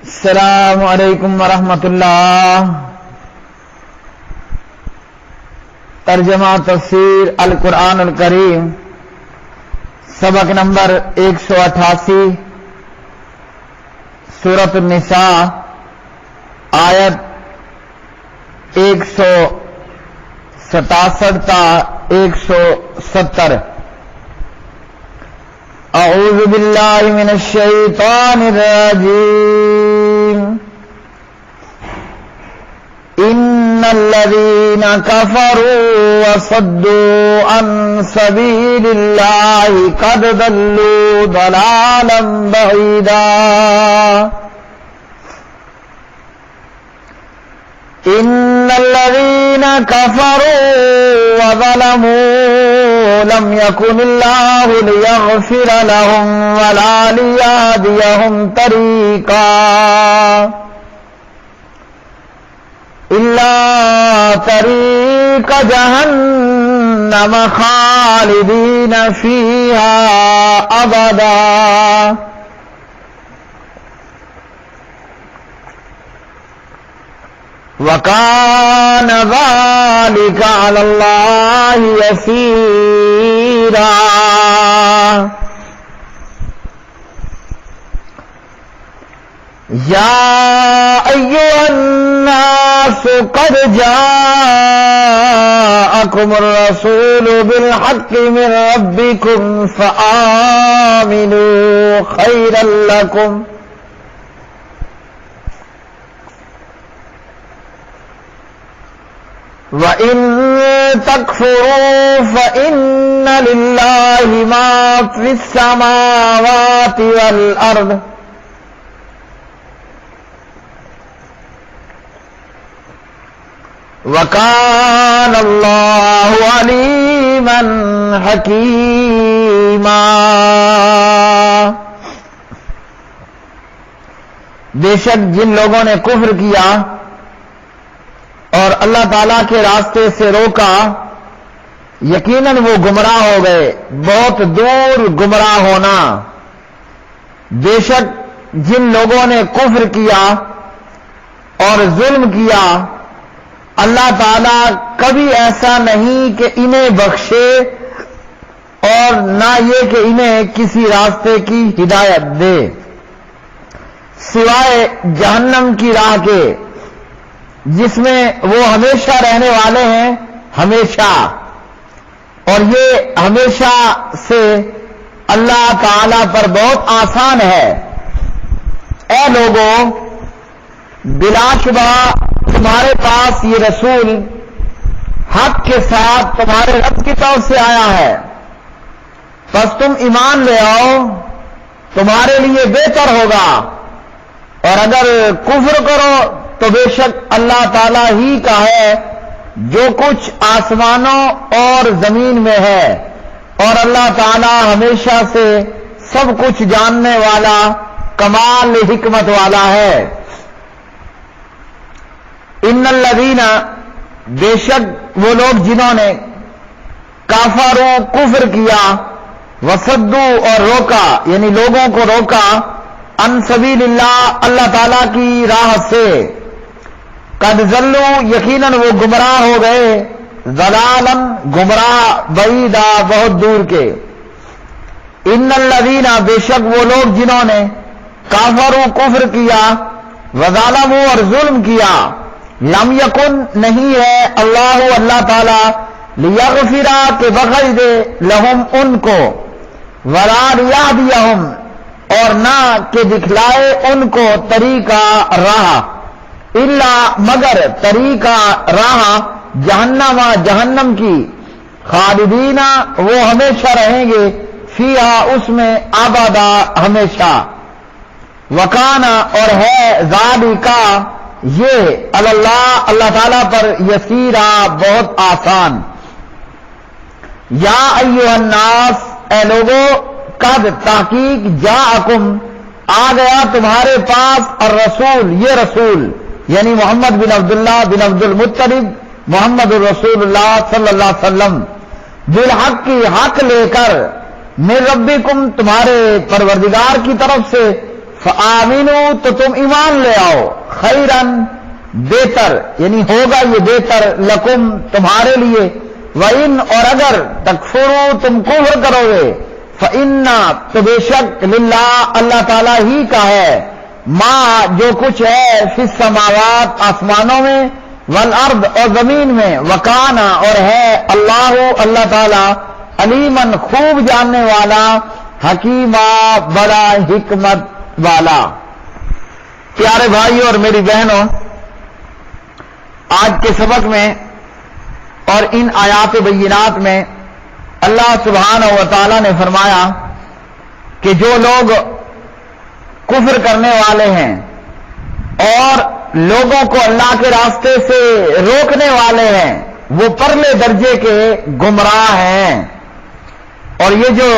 السلام علیکم ورحمۃ اللہ۔ ترجمہ تفسیر القرآن الکریم، سبق نمبر 188، سورۃ النساء، آیت 167 تا 170۔ اعوذ باللہ من الشیطان الرجیم۔ ان الذین کفروا وصدوا عن سبیل اللہ قد ضلوا ضلالا بعیدا۔ ان الذین کفروا وظلموا لم يكن الله ليغفر لهم ولا ليهديهم طريقا إلا طريق جهنم خالدين فيها أبدا۔ وَكَانَ ذَلِكَ عَلَى اللَّهِ يَسِيرًا۔ يَا أَيُّهَا النَّاسُ قَدْ جَاءَكُمُ الرَّسُولُ بِالْحَقِّ مِنْ رَبِّكُمْ فَآمِنُوا خَيْرًا لَكُمْ، وَإِن تَكْفُرُوا فَإِنَّ لِلَّهِ مَا فِي السَّمَاوَاتِ وَالْأَرْضِ، وَكَانَ اللَّهُ عَلِيمًا حَكِيمًا۔ بے شک جن لوگوں نے کفر کیا اور اللہ تعالیٰ کے راستے سے روکا، یقیناً وہ گمراہ ہو گئے، بہت دور گمراہ ہونا۔ بے شک جن لوگوں نے کفر کیا اور ظلم کیا، اللہ تعالیٰ کبھی ایسا نہیں کہ انہیں بخشے اور نہ یہ کہ انہیں کسی راستے کی ہدایت دے سوائے جہنم کی راہ کے، جس میں وہ ہمیشہ رہنے والے ہیں، ہمیشہ، اور یہ ہمیشہ سے اللہ تعالی پر بہت آسان ہے۔ اے لوگوں، بلا شبہ تمہارے پاس یہ رسول حق کے ساتھ تمہارے رب کی طرف سے آیا ہے، بس تم ایمان لے آؤ، تمہارے لیے بہتر ہوگا، اور اگر کفر کرو تو بے شک اللہ تعالیٰ ہی کا ہے جو کچھ آسمانوں اور زمین میں ہے، اور اللہ تعالیٰ ہمیشہ سے سب کچھ جاننے والا، کمال حکمت والا ہے۔ ان الذین، بے شک وہ لوگ جنہوں نے کافروں کفر کیا، وصدوا اور روکا، یعنی لوگوں کو روکا، عن سبیل اللہ، اللہ تعالیٰ کی راہ سے، قد ضلوا، یقیناً وہ گمراہ ہو گئے، ضلالا، گمراہ، بعیدا، بہت دور کے۔ ان الذین، بے شک وہ لوگ جنہوں نے کافروا کفر کیا، وظلموا اور ظلم کیا، لم یکن، نہیں ہے، اللہ تعالی، لیغفر، کہ بخش دے، لہم، ان کو، ولا لیہدیہم، اور نہ کہ دکھلائے ان کو، طریقہ، راہ، الا، مگر، طریقہ، راہ، جہنم، جہنم کی، خالدین، وہ ہمیشہ رہیں گے، فیہا، اس میں، آبادا، ہمیشہ، وکانا، اور ہے، ذالک، یہ، اللہ تعالیٰ پر، یسیرا، بہت آسان۔ یا ایھا الناس، اے لوگو، قد، تحقیق، جاءکم، آ گیا تمہارے پاس، الرسول، یہ رسول، یعنی محمد بن عبداللہ بن عبد المطلب، محمد الرسول اللہ صلی اللہ علیہ وسلم، بالحق کی، حق لے کر، من ربکم، تمہارے پروردگار کی طرف سے، فآمنوا تو تم ایمان لے آؤ، خیرن بہتر، یعنی ہوگا یہ بہتر، لکم تمہارے لیے، وَإِنْ اور اگر تکفروا تم کفر کرو گے، فَإِنَّا تو بے شک للہ اللہ تعالیٰ ہی کا ہے، ما جو کچھ ہے فی السماوات آسمانوں میں، والارض اور زمین میں، وکان اور ہے اللہ تعالیٰ علیماً خوب جاننے والا، حکیمہ بڑا حکمت والا۔ پیارے بھائیوں اور میری بہنوں، آج کے سبق میں اور ان آیات بینات میں اللہ سبحانہ و تعالی نے فرمایا کہ جو لوگ کفر کرنے والے ہیں اور لوگوں کو اللہ کے راستے سے روکنے والے ہیں وہ پرلے درجے کے گمراہ ہیں، اور یہ جو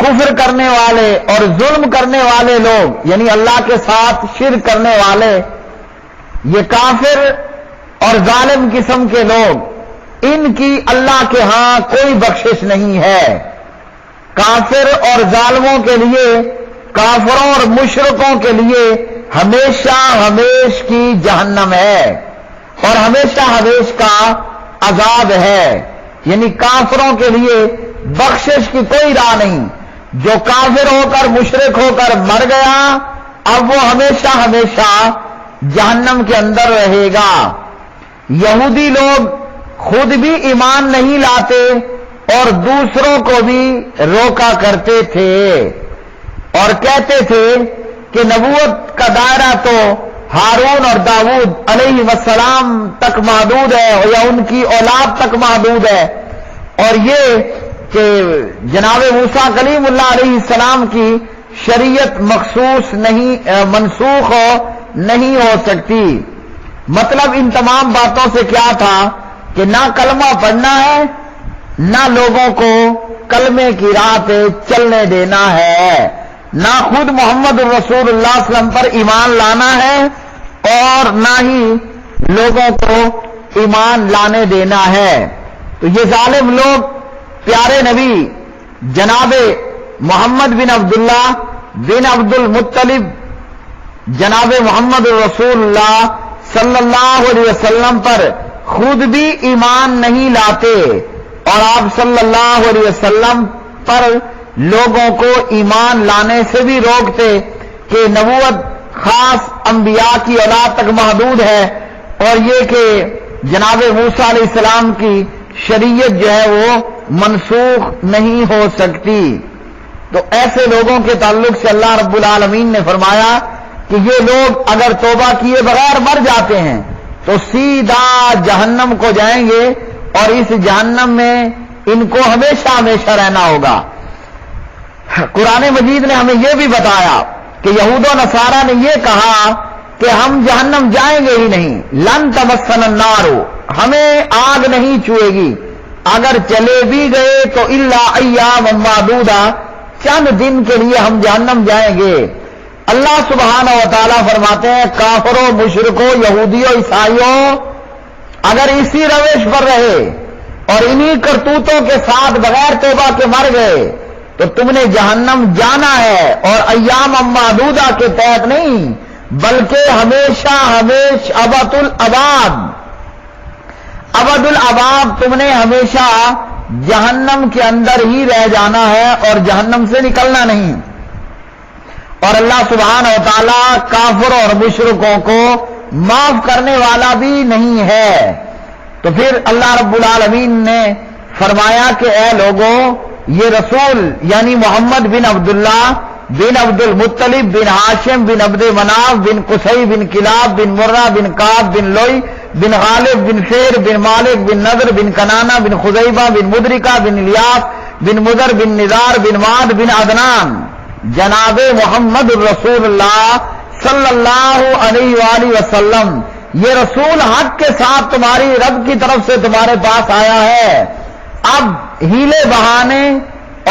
کفر کرنے والے اور ظلم کرنے والے لوگ یعنی اللہ کے ساتھ شرک کرنے والے، یہ کافر اور ظالم قسم کے لوگ، ان کی اللہ کے ہاں کوئی بخشش نہیں ہے۔ کافر اور ظالموں کے لیے، کافروں اور مشرکوں کے لیے ہمیشہ ہمیش کی جہنم ہے اور ہمیشہ ہمیش کا عذاب ہے، یعنی کافروں کے لیے بخشش کی کوئی راہ نہیں۔ جو کافر ہو کر مشرک ہو کر مر گیا اب وہ ہمیشہ ہمیشہ جہنم کے اندر رہے گا۔ یہودی لوگ خود بھی ایمان نہیں لاتے اور دوسروں کو بھی روکا کرتے تھے اور کہتے تھے کہ نبوت کا دائرہ تو ہارون اور داؤد علیہ السلام تک محدود ہے یا ان کی اولاد تک محدود ہے، اور یہ کہ جناب موسیٰ کلیم اللہ علیہ السلام کی شریعت مخصوص نہیں، منسوخ نہیں ہو سکتی۔ مطلب ان تمام باتوں سے کیا تھا کہ نہ کلمہ پڑھنا ہے، نہ لوگوں کو کلمے کی راہ پہ چلنے دینا ہے، نہ خود محمد رسول اللہ صلی اللہ علیہ وسلم پر ایمان لانا ہے اور نہ ہی لوگوں کو ایمان لانے دینا ہے۔ تو یہ ظالم لوگ پیارے نبی جناب محمد بن عبداللہ بن عبد المطلب جناب محمد رسول اللہ صلی اللہ علیہ وسلم پر خود بھی ایمان نہیں لاتے اور آپ صلی اللہ علیہ وسلم پر لوگوں کو ایمان لانے سے بھی روکتے کہ نبوت خاص انبیاء کی اولاد تک محدود ہے اور یہ کہ جناب موسیٰ علیہ السلام کی شریعت جو ہے وہ منسوخ نہیں ہو سکتی۔ تو ایسے لوگوں کے تعلق سے اللہ رب العالمین نے فرمایا کہ یہ لوگ اگر توبہ کیے بغیر مر جاتے ہیں تو سیدھا جہنم کو جائیں گے اور اس جہنم میں ان کو ہمیشہ ہمیشہ رہنا ہوگا۔ قرآن مجید نے ہمیں یہ بھی بتایا کہ یہود و نصارہ نے یہ کہا کہ ہم جہنم جائیں گے ہی نہیں، لن تمسنا النار، ہمیں آگ نہیں چھوئے گی، اگر چلے بھی گئے تو الا ایام معدودہ، چند دن کے لیے ہم جہنم جائیں گے۔ اللہ سبحانہ و تعالیٰ فرماتے ہیں کافروں، مشرکوں، یہودیوں، عیسائیوں اگر اسی روش پر رہے اور انہی کرتوتوں کے ساتھ بغیر توبہ کے مر گئے تو تم نے جہنم جانا ہے، اور ایام معدودہ کے تحت نہیں بلکہ ہمیشہ ہمیش ابد الاباد تم نے ہمیشہ جہنم کے اندر ہی رہ جانا ہے اور جہنم سے نکلنا نہیں۔ اور اللہ سبحانہ و تعالیٰ کافروں اور مشرکوں کو معاف کرنے والا بھی نہیں ہے۔ تو پھر اللہ رب العالمین نے فرمایا کہ اے لوگوں، یہ رسول یعنی محمد بن عبداللہ بن عبد المطلب بن ہاشم بن عبد مناف بن قصی بن کلاب بن مرہ بن کعب بن لوئی بن غالب بن فیر بن مالک بن نضر بن کنانہ بن خزیبہ بن مدرکہ بن الیاس بن مدر بن نزار بن معد بن عدنان، جناب محمد رسول اللہ صلی اللہ علیہ وآلہ وسلم، یہ رسول حق کے ساتھ تمہاری رب کی طرف سے تمہارے پاس آیا ہے۔ اب ہیلے بہانے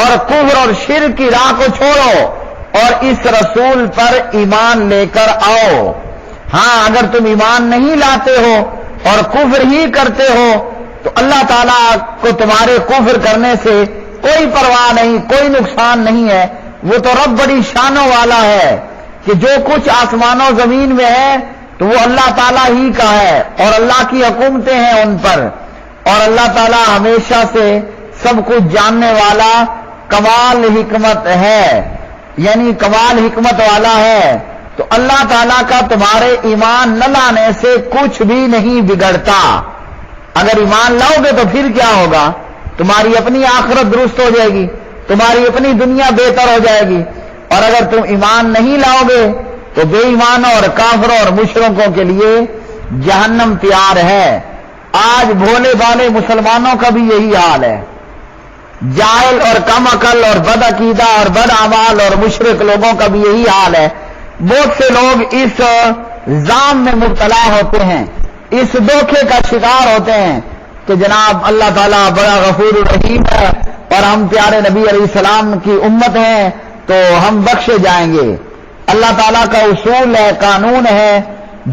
اور کفر اور شرک کی راہ کو چھوڑو اور اس رسول پر ایمان لے کر آؤ۔ ہاں اگر تم ایمان نہیں لاتے ہو اور کفر ہی کرتے ہو تو اللہ تعالیٰ کو تمہارے کفر کرنے سے کوئی پرواہ نہیں، کوئی نقصان نہیں ہے، وہ تو رب بڑی شانوں والا ہے۔ کہ جو کچھ آسمان و زمین میں ہے تو وہ اللہ تعالیٰ ہی کا ہے اور اللہ کی حکومتیں ہیں ان پر، اور اللہ تعالیٰ ہمیشہ سے سب کچھ جاننے والا کمال حکمت ہے، یعنی کمال حکمت والا ہے۔ تو اللہ تعالیٰ کا تمہارے ایمان نہ لانے سے کچھ بھی نہیں بگڑتا۔ اگر ایمان لاؤ گے تو پھر کیا ہوگا؟ تمہاری اپنی آخرت درست ہو جائے گی، تمہاری اپنی دنیا بہتر ہو جائے گی، اور اگر تم ایمان نہیں لاؤ گے تو بے ایمانوں اور کافروں اور مشرکوں کے لیے جہنم تیار ہے۔ آج بھولے بھالے مسلمانوں کا بھی یہی حال ہے، جاہل اور کم عقل اور بد عقیدہ اور بد اعمال اور مشرک لوگوں کا بھی یہی حال ہے۔ بہت سے لوگ اس ظام میں مبتلا ہوتے ہیں، اس دھوکے کا شکار ہوتے ہیں کہ جناب اللہ تعالیٰ بڑا غفور الرحیم ہے اور ہم پیارے نبی علیہ السلام کی امت ہیں تو ہم بخشے جائیں گے۔ اللہ تعالیٰ کا اصول ہے، قانون ہے،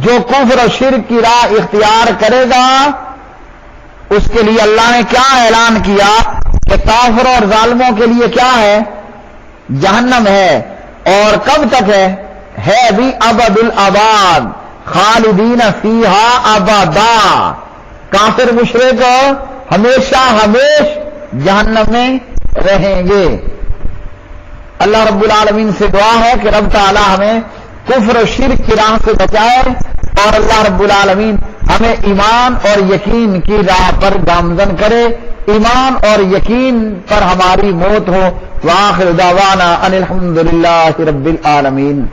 جو کفر و شرک کی راہ اختیار کرے گا اس کے لیے اللہ نے کیا اعلان کیا کہ کافروں اور ظالموں کے لیے کیا ہے؟ جہنم ہے، اور کب تک ہے بھی ابد الاباد، خالدین فیہا ابدا۔ کافر مشرک ہمیشہ ہمیش جہنم میں رہیں گے۔ اللہ رب العالمین سے دعا ہے کہ رب تعالی ہمیں کفر و شرک کی راہ سے بچائے، اور اللہ رب العالمین ہمیں ایمان اور یقین کی راہ پر گامزن کرے، ایمان اور یقین پر ہماری موت ہو۔ وآخر دعوانا ان الحمد للہ رب العالمین۔